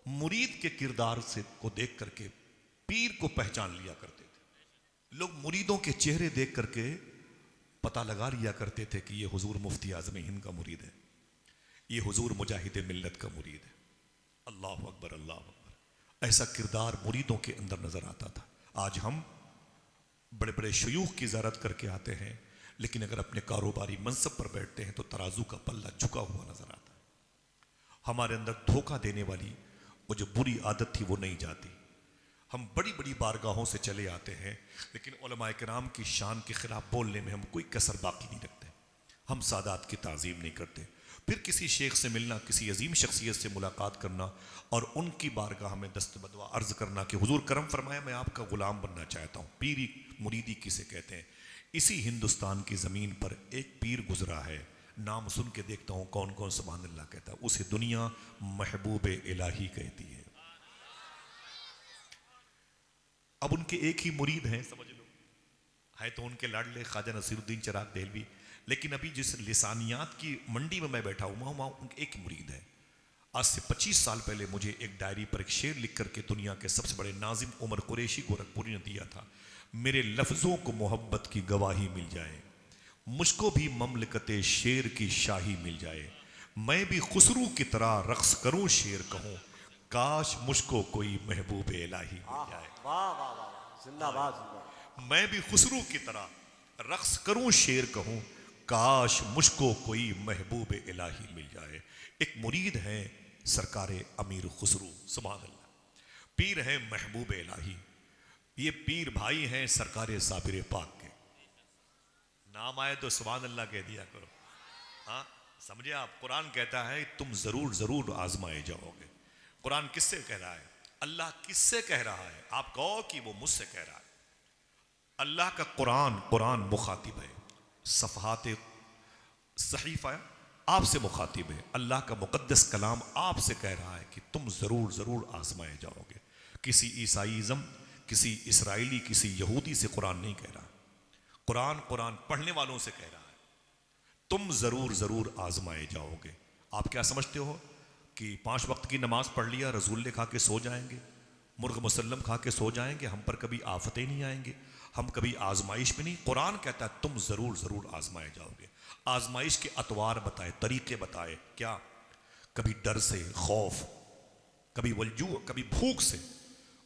مرید کے کردار سے کو دیکھ کر کے پیر کو پہچان لیا کرتے تھے لوگ، مریدوں کے چہرے دیکھ کر کے پتہ لگا لیا کرتے تھے کہ یہ حضور مفتی اعظم ہند کا مرید ہے، یہ حضور مجاہد ملت کا مرید ہے۔ اللہ اکبر، اللہ اکبر، ایسا کردار مریدوں کے اندر نظر آتا تھا۔ آج ہم بڑے بڑے شیوخ کی زیارت کر کے آتے ہیں، لیکن اگر اپنے کاروباری منصب پر بیٹھتے ہیں تو ترازو کا پلہ جھکا ہوا نظر آتا ہے۔ ہمارے اندر دھوکہ دینے والی وہ جو بری عادت تھی وہ نہیں جاتی۔ ہم بڑی بڑی بارگاہوں سے چلے آتے ہیں، لیکن علماء کرام کی شان کے خلاف بولنے میں ہم کوئی کسر باقی نہیں رکھتے۔ ہم سادات کی تعظیم نہیں کرتے۔ پھر کسی شیخ سے ملنا، کسی عظیم شخصیت سے ملاقات کرنا اور ان کی بارگاہ میں دست بدعا عرض کرنا کہ حضور کرم فرمایا میں آپ کا غلام بننا چاہتا ہوں۔ پیری مریدی کسے کہتے ہیں؟ اسی ہندوستان کی زمین پر ایک پیر گزرا ہے، نام سن کے دیکھتا ہوں کون کون سبحان اللہ کہتا ہے، اسے دنیا محبوب الہی کہتی ہے۔ اب ان کے ایک ہی مرید ہیں، سمجھ لو، ہے تو ان کے لاڈلے خواجہ نصیر الدین چراغ دہلوی، لیکن ابھی جس لسانیات کی منڈی میں بیٹھا ہوں وہاں ان کے ایک مرید ہے۔ آج سے 25 سال پہلے مجھے ایک ڈائری پر ایک شعر لکھ کر کے دنیا کے سب سے بڑے ناظم عمر قریشی گورکھپوری نے دیا تھا، میرے لفظوں کو محبت کی گواہی مل جائے، مجھ کو بھی مملکت شعر کی شاہی مل جائے، میں بھی خسرو کی طرح رقص کروں شعر کہوں، کاش مجھ کو کوئی محبوب الہی مل جائے۔ واہ واہ واہ، زندہ باد زندہ باد۔ میں بھی خسرو کی طرح رقص کروں شعر کہوں، کاش مجھ کو کوئی محبوب الہی مل جائے۔ ایک مرید ہیں سرکار امیر خسرو، سبحان اللہ، پیر ہیں محبوب الہی۔ یہ پیر بھائی ہیں سرکار صابر پاک کے، نام آئے تو سبحان اللہ کہہ دیا کرو۔ ہاں سمجھے آپ، قرآن کہتا ہے تم ضرور ضرور آزمائے جاؤ گے۔ قرآن کس سے کہہ رہا ہے؟ اللہ کس سے کہہ رہا ہے؟ آپ کہو کہ وہ مجھ سے کہہ رہا ہے۔ اللہ کا قرآن مخاطب ہے، صفحات صحیفہ آپ سے مخاطب ہے، اللہ کا مقدس کلام آپ سے کہہ رہا ہے کہ تم ضرور ضرور آزمائے جاؤ گے۔ کسی عیسائیزم، کسی اسرائیلی، کسی یہودی سے قرآن نہیں کہہ رہا، قرآن پڑھنے والوں سے کہہ رہا ہے تم ضرور ضرور آزمائے جاؤ گے۔ آپ کیا سمجھتے ہو کہ 5 وقت کی نماز پڑھ لیا رسول کھا کے سو جائیں گے، مرغ مسلم کھا کے سو جائیں گے، ہم پر کبھی آفتیں نہیں آئیں گے، ہم کبھی آزمائش میں نہیں؟ قرآن کہتا ہے تم ضرور ضرور آزمائے جاؤ گے۔ آزمائش کے اطوار بتائے، طریقے بتائے، کیا؟ کبھی ڈر سے، خوف، کبھی والجوع، کبھی بھوک سے،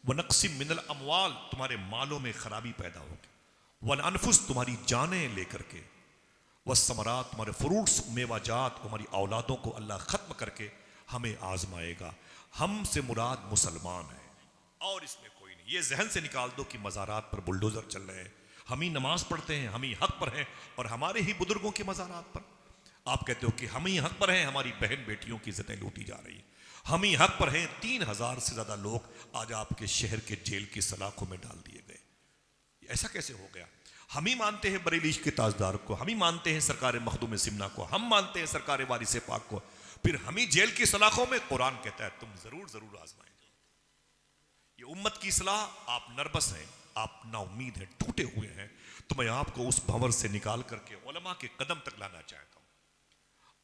ونقص من الاموال، تمہارے مالوں میں خرابی پیدا ہوگی، والانفس، تمہاری جانیں لے کر کے، والثمرات، تمہارے فروٹس، میوہ جات، تمہاری اولادوں کو اللہ ختم کر کے ہمیں آزمائے گا۔ ہم سے مراد مسلمان ہے اور اس میں کوئی نہیں۔ یہ ذہن سے نکال دو کہ مزارات پر بلڈوزر چل رہے ہیں، ہم ہی نماز پڑھتے ہیں، ہم ہی حق پر ہیں، اور ہمارے ہی بزرگوں کے مزارات پر آپ کہتے ہو کہ ہم ہی حق پر ہیں، ہماری بہن بیٹیوں کی عزتیں لوٹی جا رہی ہیں، ہم ہی حق پر ہیں۔ 3000 سے زیادہ لوگ آج آپ کے شہر کے جیل کی سلاخوں میں ڈال دیے گئے۔ ایسا کیسے ہو گیا؟ ہم ہی مانتے ہیں بریلی کے تاجدار کو، ہم ہی مانتے ہیں سرکار مخدوم سمنا کو، ہم مانتے ہیں سرکار وارث پاک کو، پھر ہم ہی جیل کی سلاخوں میں۔ قرآن کہتا ہے تم ضرور ضرور آزمائے جاؤ۔ یہ امت کی اصلاح، آپ نربس ہیں، آپ نا امید ہیں، ٹوٹے ہوئے ہیں، تو میں آپ کو اس بھنور سے نکال کر کے علماء کے قدم تک لانا چاہتا ہوں۔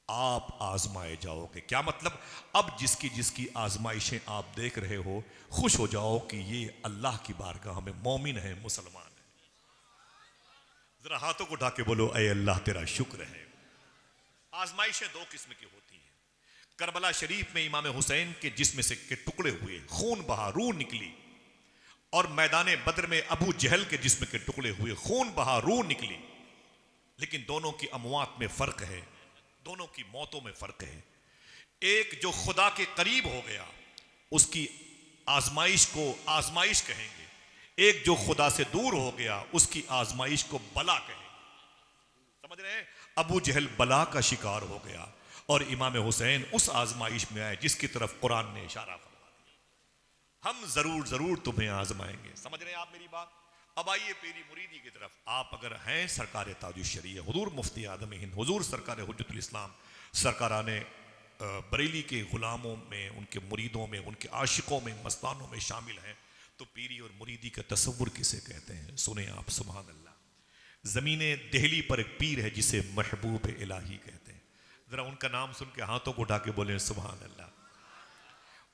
آپ آزمائے جاؤ گے، کیا مطلب؟ اب جس کی آزمائشیں آپ دیکھ رہے ہو، خوش ہو جاؤ کہ یہ اللہ کی بارگاہ میں مومن ہے، مسلمان ہے۔ ذرا ہاتھوں کو اٹھا کے بولو اے اللہ تیرا شکر ہے۔ آزمائشیں 2 قسم کی ہوتی ہیں۔ کربلا شریف میں امام حسین کے جسم سے کے ٹکڑے ہوئے، خون بہا، روح نکلی، اور میدان بدر میں ابو جہل کے جسم کے ٹکڑے ہوئے، خون بہا، روح نکلی، لیکن دونوں کی اموات میں فرق ہے، دونوں کی موتوں میں فرق ہے۔ ایک جو خدا کے قریب ہو گیا اس کی آزمائش کو آزمائش کہیں گے، ایک جو خدا سے دور ہو گیا اس کی آزمائش کو بلا کہیں گے۔ سمجھ رہے ہیں؟ ابو جہل بلا کا شکار ہو گیا اور امام حسین اس آزمائش میں آئے جس کی طرف قرآن نے اشارہ فرما دیا، ہم ضرور ضرور تمہیں آزمائیں گے۔ سمجھ رہے ہیں آپ میری بات؟ اب آئیے پیری مریدی کی طرف۔ آپ اگر ہیں سرکار تاج الشریعہ حضور مفتی اعظم ہند، حضور سرکار حجت الاسلام، سرکاران بریلی کے غلاموں میں، ان کے مریدوں میں، ان کے عاشقوں میں، مستانوں میں شامل ہیں، تو پیری اور مریدی کا تصور کسے کہتے ہیں؟ سنیں آپ، سبحان اللہ۔ زمین دہلی پر ایک پیر ہے جسے محبوب الہی کہتے ہیں، ذرا ان کا نام سن کے ہاتھوں کو اٹھا کے بولیں سبحان اللہ۔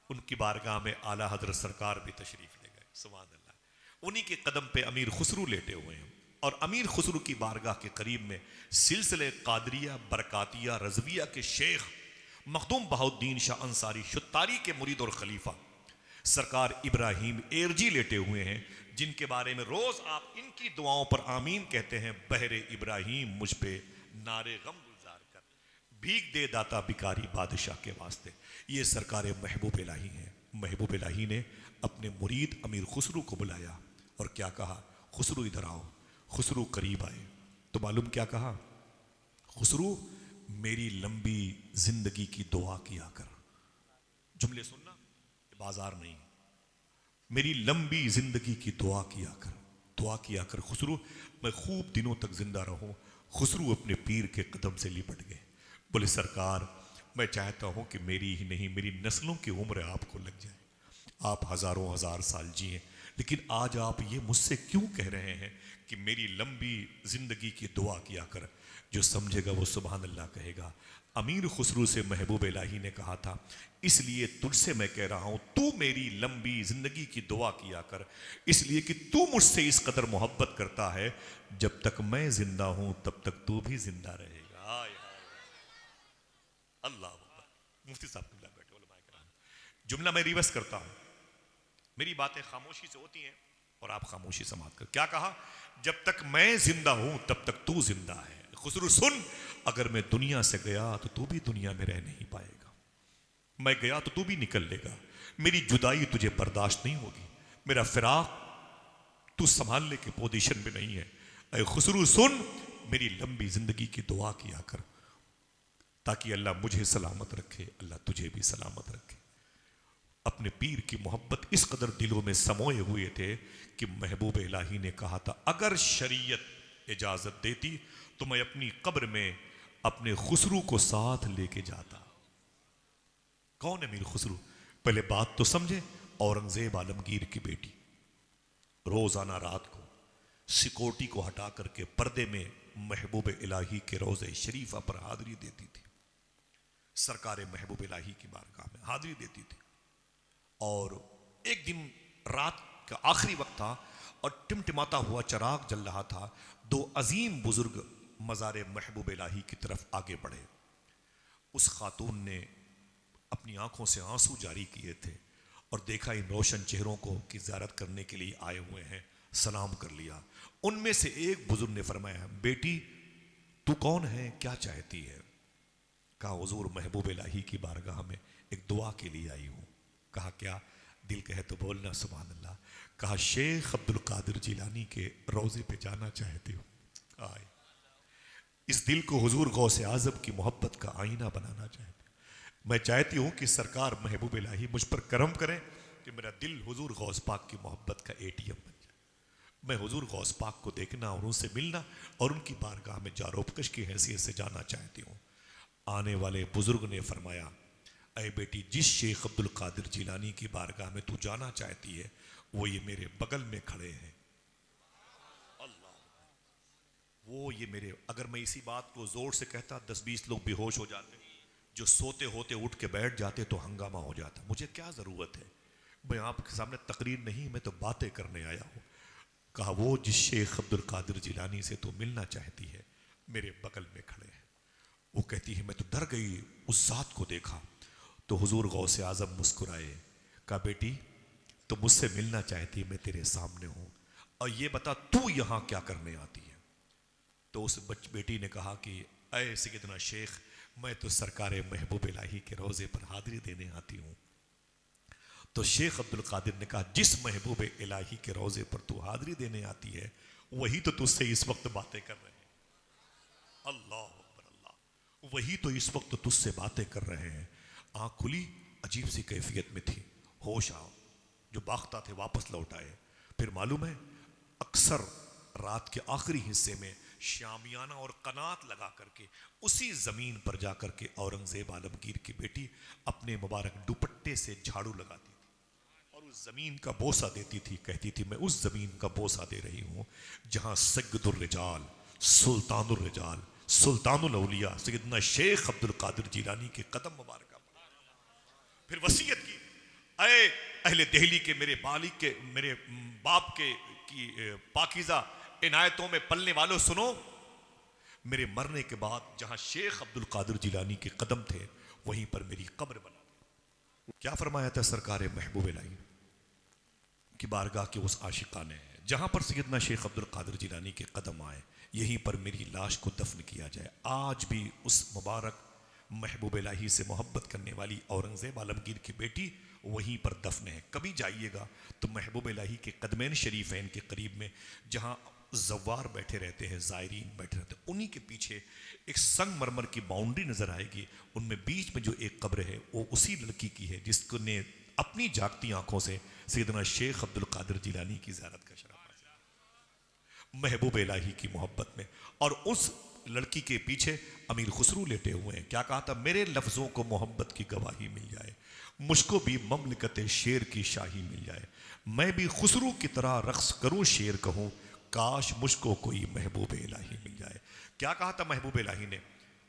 ان کی بارگاہ میں اعلیٰ حضرت سرکار بھی تشریف لے گئے، سبحان اللہ۔ انہی کے قدم پہ امیر خسرو لیٹے ہوئے ہیں، اور امیر خسرو کی بارگاہ کے قریب میں سلسلہ قادریہ برکاتیہ رضویہ کے شیخ مخدوم بہاؤالدین شاہ انصاری شتاری کے مرید اور خلیفہ سرکار ابراہیم ایرجی لیٹے ہوئے ہیں، جن کے بارے میں روز آپ ان کی دعاؤں پر آمین کہتے ہیں۔ بہر ابراہیم مجھ پہ نعرے غم گزار کر، بھیگ دے داتا بکاری بادشاہ کے واسطے۔ یہ سرکار محبوب الہی ہیں۔ محبوب الہی نے اپنے مرید امیر خسرو کو بلایا اور کیا کہا؟ خسرو ادھر آؤ۔ خسرو قریب آئے تو معلوم کیا کہا؟ خسرو میری لمبی زندگی کی دعا کیا کر۔ جملے سننا، بازار نہیں، میری لمبی زندگی کی دعا کیا کر، دعا کیا کر خسرو، میں خوب دنوں تک زندہ رہوں۔ خسرو اپنے پیر کے قدم سے لپٹ گئے، بولے سرکار میں چاہتا ہوں کہ میری ہی نہیں میری نسلوں کی عمر آپ کو لگ جائے، آپ ہزاروں ہزار سال جئیں، لیکن آج آپ یہ مجھ سے کیوں کہہ رہے ہیں کہ میری لمبی زندگی کی دعا کیا کر؟ جو سمجھے گا وہ سبحان اللہ کہے گا۔ امیر خسرو سے محبوب الہی نے کہا تھا، اس لیے تجھ سے میں کہہ رہا ہوں تو میری لمبی زندگی کی دعا کیا کر، اس لیے کہ تو مجھ سے اس قدر محبت کرتا ہے، جب تک میں زندہ ہوں تب تک تو بھی زندہ رہے گا۔ آئے آئے اللہ اکبر۔ مفتی صاحب قبلہ بیٹھے، علماء کرام، جملہ میں ریورس کرتا ہوں، میری باتیں خاموشی سے ہوتی ہیں اور آپ خاموشی سماعت کر۔ کیا کہا؟ جب تک میں زندہ ہوں تب تک تو زندہ ہے۔ خسرو سن، اگر میں دنیا سے گیا تو بھی دنیا میں رہ نہیں پائے گا، میں گیا تو بھی نکل لے گا، میری جدائی تجھے برداشت نہیں ہوگی، میرا فراق تو سنبھالنے کے پوزیشن میں نہیں ہے۔ اے خسرو سن، میری لمبی زندگی کی دعا کیا کر تاکہ اللہ مجھے سلامت رکھے، اللہ تجھے بھی سلامت رکھے۔ اپنے پیر کی محبت اس قدر دلوں میں سموئے ہوئے تھے کہ محبوب الہی نے کہا تھا اگر شریعت اجازت دیتی تو میں اپنی قبر میں اپنے خسرو کو ساتھ لے کے جاتا۔ کون ہے امیر خسرو؟ پہلے بات تو سمجھے۔ اورنگزیب عالمگیر کی بیٹی روزانہ رات کو سیکورٹی کو ہٹا کر کے پردے میں محبوب الہی کے روضہ شریفہ پر حاضری دیتی تھی، سرکار محبوب الہی کی بارگاہ میں حاضری دیتی تھی۔ اور ایک دن رات کا آخری وقت تھا اور ٹمٹماتا ہوا چراغ جل رہا تھا، دو عظیم بزرگ مزار محبوب الہی کی طرف آگے بڑھے۔ اس خاتون نے اپنی آنکھوں سے آنسو جاری کیے تھے اور دیکھا ان روشن چہروں کو کہ زیارت کرنے کے لیے آئے ہوئے ہیں، سلام کر لیا۔ ان میں سے ایک بزرگ نے فرمایا بیٹی تو کون ہے، کیا چاہتی ہے؟ کہا حضور محبوب الہی کی بارگاہ میں ایک دعا کے لیے آئی ہوں۔ کہا کیا؟ دل کہے تو بولنا سبحان اللہ۔ کہا شیخ عبد القادر جیلانی کے روضے پہ جانا چاہتی ہوں۔ آئے اس دل کو حضور غوث اعظم کی محبت کا آئینہ بنانا چاہتی ہوں۔ میں چاہتی ہوں کہ سرکار محبوب الہی مجھ پر کرم کریں کہ میرا دل حضور غوث پاک کی محبت کا اے ٹی ایم بن جائے، میں حضور غوث پاک کو دیکھنا اور ان سے ملنا اور ان کی بارگاہ میں جاروبکش کی حیثیت سے جانا چاہتی ہوں۔ آنے والے بزرگ نے فرمایا اے بیٹی جس شیخ عبد القادر جیلانی کی بارگاہ میں تو جانا چاہتی ہے وہ یہ میرے بغل میں کھڑے ہیں۔ اللہ، وہ یہ میرے، اگر میں اسی بات کو زور سے کہتا 10-20 لوگ بے ہوش ہو جاتے، جو سوتے ہوتے اٹھ کے بیٹھ جاتے تو ہنگامہ ہو جاتا۔ مجھے کیا ضرورت ہے، میں آپ کے سامنے تقریر نہیں، میں تو باتیں کرنے آیا ہوں۔ کہا وہ جس شیخ عبد القادر جیلانی سے تو ملنا چاہتی ہے میرے بغل میں کھڑے ہیں۔ وہ کہتی ہے میں تو ڈر گئی، اس ذات کو دیکھا تو حضور غوث اعظم مسکرائے۔ کہا بیٹی تو مجھ سے ملنا چاہتی، میں تیرے سامنے ہوں، اور یہ بتا تو یہاں کیا کرنے آتی ہے؟ تو اس بیٹی نے کہا کہ اے سیدنا شیخ میں تو سرکار محبوب الہی کے روضے پر حاضری دینے آتی ہوں۔ تو شیخ عبد القادر نے کہا جس محبوب الہی کے روضے پر تو حاضری دینے آتی ہے وہی تو تجھ سے اس وقت باتیں کر رہے ہیں۔ اللہ اکبر اللہ، وہی تو اس وقت تجھ سے باتیں کر رہے ہیں۔ آنکھ کھلی، عجیب سی کیفیت میں تھی، ہوش آؤ، جو باختہ تھے واپس لوٹ آئے۔ پھر معلوم ہے اکثر رات کے آخری حصے میں شامیانہ اور قنات لگا کر کے اسی زمین پر جا کر کے اورنگزیب عالمگیر کی بیٹی اپنے مبارک دوپٹے سے جھاڑو لگاتی تھی اور اس زمین کا بوسہ دیتی تھی، کہتی تھی میں اس زمین کا بوسہ دے رہی ہوں جہاں سید الرجال سلطان الرجال سلطان الاولیاء سیدنا شیخ عبد القادر جیلانی کے قدم مبارکہ پر۔ پھر وصیت کی اے اہل دہلی کے میرے بالغ کے میرے باپ کے کی پاکیزہ عنایتوں میں پلنے والوں سنو، میرے مرنے کے بعد جہاں شیخ عبد القادر جیلانی کے قدم تھے وہیں پر میری قبر بنا دو۔ کیا فرمایا تھا سرکار محبوب الہی کی بارگاہ کے اس عاشقانے ہیں، جہاں پر سیدنا شیخ عبد القادر جیلانی کے قدم آئے یہیں پر میری لاش کو دفن کیا جائے۔ آج بھی اس مبارک محبوب الہی سے محبت کرنے والی اورنگزیب عالمگیر کی بیٹی وہیں پر دفن ہے۔ کبھی جائیے گا تو محبوب الہی کے قدمین شریفین کے قریب میں جہاں زوار بیٹھے رہتے ہیں، زائرین بیٹھے رہتے ہیں، انہی کے پیچھے ایک سنگ مرمر کی باؤنڈری نظر آئے گی، ان میں بیچ میں جو ایک قبر ہے وہ اسی لڑکی کی ہے جس نے اپنی جاگتی آنکھوں سے سیدنا شیخ عبد القادر جیلانی کی زیارت کا شرف حاصل محبوب الہی کی محبت میں۔ اور اس لڑکی کے پیچھے امیر خسرو لیٹے ہوئے ہیں۔ کیا کہا تھا؟ میرے لفظوں کو محبت کی گواہی مل جائے، مجھ کو بھی مملکت شیر کی شاہی مل جائے، میں بھی خسرو کی طرح رقص کروں شیر کہوں، کاش مجھ کو کوئی محبوب الہی مل جائے۔ کیا کہا تھا محبوب الہی نے؟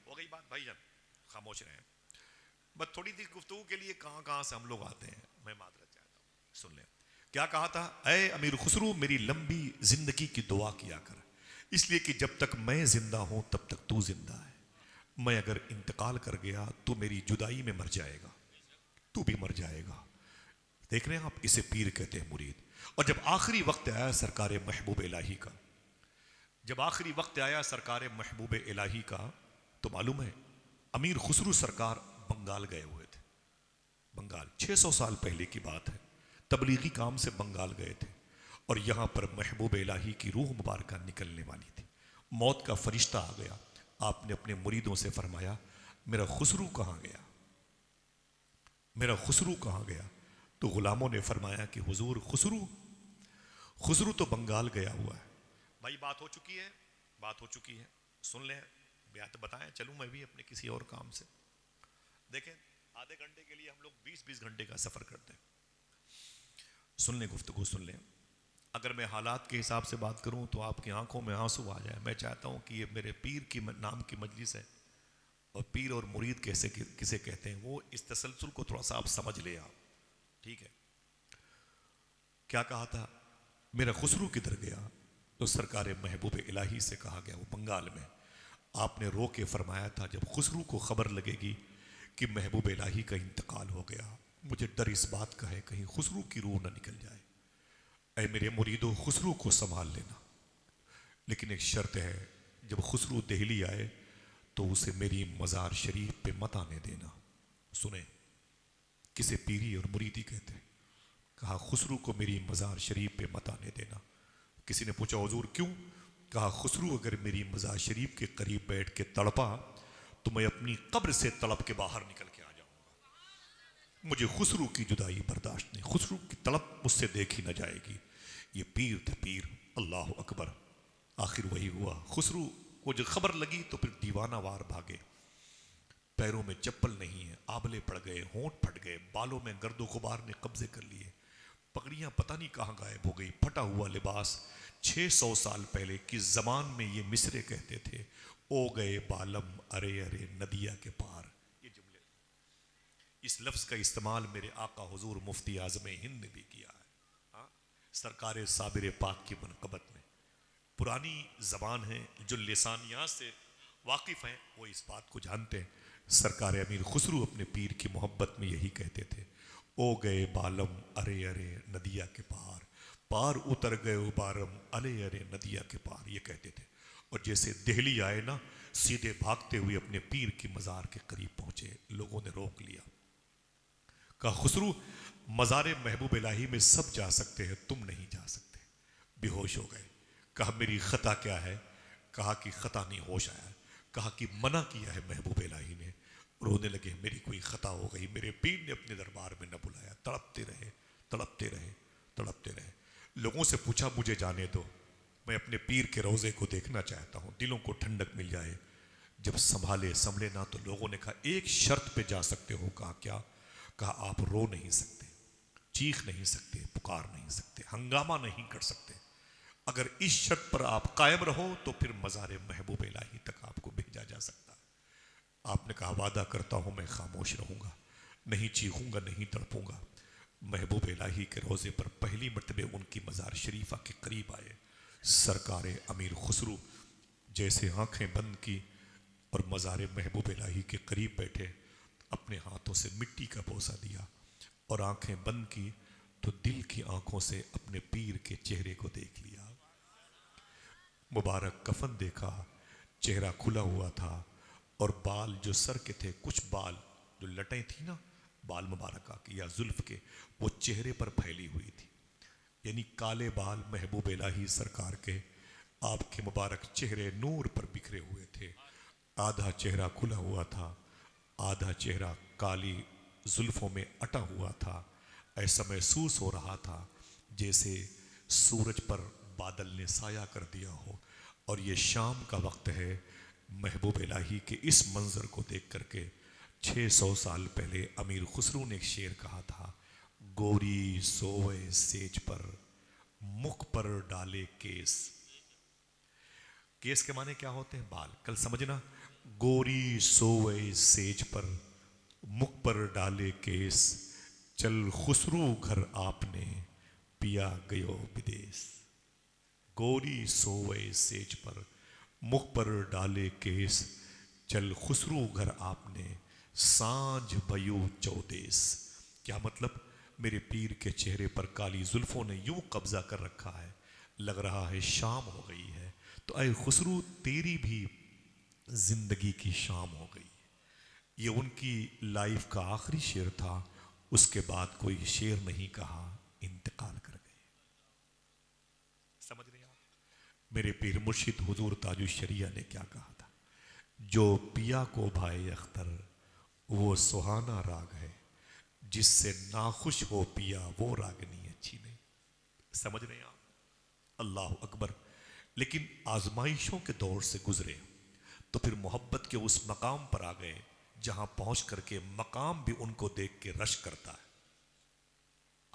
ہو گئی بات بھائی جان، خاموش رہیں، بس تھوڑی سی گفتگو کے لیے کہاں کہاں سے ہم لوگ آتے ہیں، میں معذرت چاہتا ہوں، سن لیں۔ کیا کہا تھا؟ اے امیر خسرو میری لمبی زندگی کی دعا کیا کر، اس لیے کہ جب تک میں زندہ ہوں تب تک تو زندہ ہے، میں اگر انتقال کر گیا تو میری جدائی میں مر جائے گا، تو بھی مر جائے گا۔ دیکھ رہے ہیں آپ، اسے پیر کہتے ہیں، مرید۔ اور جب آخری وقت آیا سرکار محبوب الہی کا، جب آخری وقت آیا سرکار محبوب الہی کا، تو معلوم ہے امیر خسرو سرکار بنگال گئے ہوئے تھے۔ بنگال 600 سال پہلے کی بات ہے، تبلیغی کام سے بنگال گئے تھے، اور یہاں پر محبوب الہی کی روح مبارکہ نکلنے والی تھی۔ موت کا فرشتہ آ گیا، آپ نے اپنے مریدوں سے فرمایا میرا خسرو کہاں گیا، میرا خسرو کہاں گیا؟ تو غلاموں نے فرمایا کہ حضور خسرو تو بنگال گیا ہوا ہے۔ بھائی بات ہو چکی ہے، بات ہو چکی ہے، سن لیں، بیات بتائیں، چلوں میں بھی اپنے کسی اور کام سے۔ دیکھیں آدھے گھنٹے کے لیے ہم لوگ 20 گھنٹے کا سفر کرتے ہیں۔ سن لیں گفتگو، سن لیں۔ اگر میں حالات کے حساب سے بات کروں تو آپ کی آنکھوں میں آنسو آ جائے۔ میں چاہتا ہوں کہ یہ میرے پیر کی نام کی مجلس ہے، اور پیر اور مرید کسے کہتے ہیں، وہ اس تسلسل کو تھوڑا سا آپ سمجھ لیں آپ، ٹھیک ہے؟ کیا کہا تھا؟ میرا خسرو کدھر گیا؟ تو سرکار محبوب الہی سے کہا گیا وہ بنگال میں۔ آپ نے رو کے فرمایا تھا جب خسرو کو خبر لگے گی کہ محبوب الہی کا انتقال ہو گیا، مجھے ڈر اس بات کا ہے کہیں خسرو کی روح نہ نکل جائے، اے میرے مریدو خسرو کو سنبھال لینا، لیکن ایک شرط ہے، جب خسرو دہلی آئے تو اسے میری مزار شریف پہ مت آنے دینا۔ سنیں کسے پیری اور مریدی کہتے ہیں؟ کہا خسرو کو میری مزار شریف پہ مت آنے دینا۔ کسی نے پوچھا حضور کیوں؟ کہا خسرو اگر میری مزار شریف کے قریب بیٹھ کے تڑپا تو میں اپنی قبر سے تڑپ کے باہر نکل کے آ جاؤں گا، مجھے خسرو کی جدائی برداشت نہیں، خسرو کی تڑپ مجھ سے دیکھی نہ جائے گی۔ یہ پیر تھے پیر، اللہ اکبر۔ آخر وہی ہوا، خسرو کو جو خبر لگی تو پھر دیوانہ وار بھاگے، پیروں میں چپل نہیں ہے، آبلے پڑ گئے، ہونٹ پھٹ گئے، بالوں میں گرد و غبار نے قبضے کر لیے، پگڑیاں پتہ نہیں کہاں غائب ہو گئی، پھٹا ہوا لباس۔ 600 سال پہلے کس زمان میں یہ مصرے کہتے تھے، او گئے بالم ارے ارے ندیا کے پار۔ یہ جملے، اس لفظ کا استعمال میرے آقا حضور مفتی اعظم ہند نے بھی کیا ہے، ہاں؟ سرکار صابر پاک کی منقبت میں پرانی زبان ہے، جو لسانیات سے واقف ہیں وہ اس بات کو جانتے ہیں۔ سرکار امیر خسرو اپنے پیر کی محبت میں یہی کہتے تھے، او گئے بالم ارے ارے ندیا کے پار، پار اتر گئے بارم ارے ارے ندیا کے پار، یہ کہتے تھے۔ اور جیسے دہلی آئے نا، سیدھے بھاگتے ہوئے اپنے پیر کی مزار کے قریب پہنچے، لوگوں نے روک لیا، کہا خسرو مزار محبوب الہی میں سب جا سکتے ہیں، تم نہیں جا سکتے۔ بے ہوش ہو گئے، کہا میری خطا کیا ہے؟ کہا کہ خطا نہیں، ہوش آیا، کہا کہ منع کیا ہے محبوب الہی نے۔ رونے لگے، میری کوئی خطا ہو گئی، میرے پیر نے اپنے دربار میں نہ بلایا۔ تڑپتے رہے، تڑپتے رہے، تڑپتے رہے۔ لوگوں سے پوچھا مجھے جانے دو، میں اپنے پیر کے روضے کو دیکھنا چاہتا ہوں، دلوں کو ٹھنڈک مل جائے۔ جب سنبھالے سنبھلے نہ تو لوگوں نے کہا ایک شرط پہ جا سکتے ہو۔ کہا کیا؟ کہا آپ رو نہیں سکتے، چیخ نہیں سکتے، پکار نہیں سکتے، ہنگامہ نہیں کر سکتے، اگر اس شرط پر آپ قائم رہو تو پھر مزار محبوب الہی تک آپ کو بھیجا جا سکتا ہے۔ آپ نے کہا وعدہ کرتا ہوں میں خاموش رہوں گا، نہیں چیخوں گا، نہیں تڑپوں گا۔ محبوب الہی کے روزے پر پہلی مرتبہ ان کی مزار شریفہ کے قریب آئے. سرکار امیر خسرو جیسے آنکھیں بند کی اور مزار محبوب الہی کے قریب بیٹھے, اپنے ہاتھوں سے مٹی کا بوسہ دیا اور آنکھیں بند کی تو دل کی آنکھوں سے اپنے پیر کے چہرے کو دیکھ لیا. مبارک کفن دیکھا, چہرہ کھلا ہوا تھا اور بال جو سر کے تھے, کچھ بال جو لٹیں تھی نا بال مبارکہ کے یا زلف کے, وہ چہرے پر پھیلی ہوئی تھی. یعنی کالے بال محبوب الہی سرکار کے آپ کے مبارک چہرے نور پر بکھرے ہوئے تھے. آدھا چہرہ کھلا ہوا تھا, آدھا چہرہ کالی زلفوں میں اٹا ہوا تھا. ایسا محسوس ہو رہا تھا جیسے سورج پر بادل نے سایہ کر دیا ہو. اور یہ شام کا وقت ہے. محبوب الہی کے اس منظر کو دیکھ کر کے 600 سال پہلے امیر خسرو نے ایک شعر کہا تھا, گوری سوئے سیج پر مکھ پر ڈالے کیس. کیس کے معنی کیا ہوتے ہیں؟ بال. کل سمجھنا, گوری سوئے سیج پر مکھ پر ڈالے کیس, چل خسرو گھر آپ نے پیا گیو بدیس. گوری سوئے سیج پر مکھ پر ڈالے کیس, چل خسرو گھر آپ نے سانجھ بھیو چودیس. کیا مطلب؟ میرے پیر کے چہرے پر کالی زلفوں نے یوں قبضہ کر رکھا ہے, لگ رہا ہے شام ہو گئی ہے. تو اے خسرو تیری بھی زندگی کی شام ہو گئی. یہ ان کی لائف کا آخری شعر تھا. اس کے بعد کوئی شعر نہیں کہا, انتقال کر گئے. سمجھ رہے آپ؟ میرے پیر مرشد حضور تاج الشریعہ نے کیا کہا تھا, جو پیا کو بھائے اختر وہ سہانا راگ ہے, جس سے ناخوش ہو پیا وہ راگنی اچھی نہیں. سمجھ رہے ہیں آپ؟ اللہ اکبر. لیکن آزمائشوں کے دور سے گزرے تو پھر محبت کے اس مقام پر آ گئے جہاں پہنچ کر کے مقام بھی ان کو دیکھ کے رشک کرتا ہے.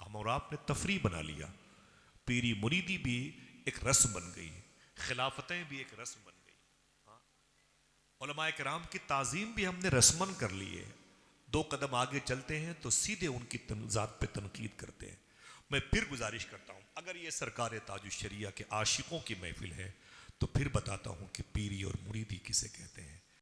ہم اور آپ نے تفریح بنا لیا, پیری مریدی بھی ایک رسم بن گئی, خلافتیں بھی ایک رسم بن گئی. علماء کرام کی تعظیم بھی ہم نے رسمن کر لی ہے. 2 قدم آگے چلتے ہیں تو سیدھے ان کی ذات پہ تنقید کرتے ہیں. میں پھر گزارش کرتا ہوں, اگر یہ سرکار تاج الشریعہ کے عاشقوں کی محفل ہے تو پھر بتاتا ہوں کہ پیری اور مریدی کسے کہتے ہیں.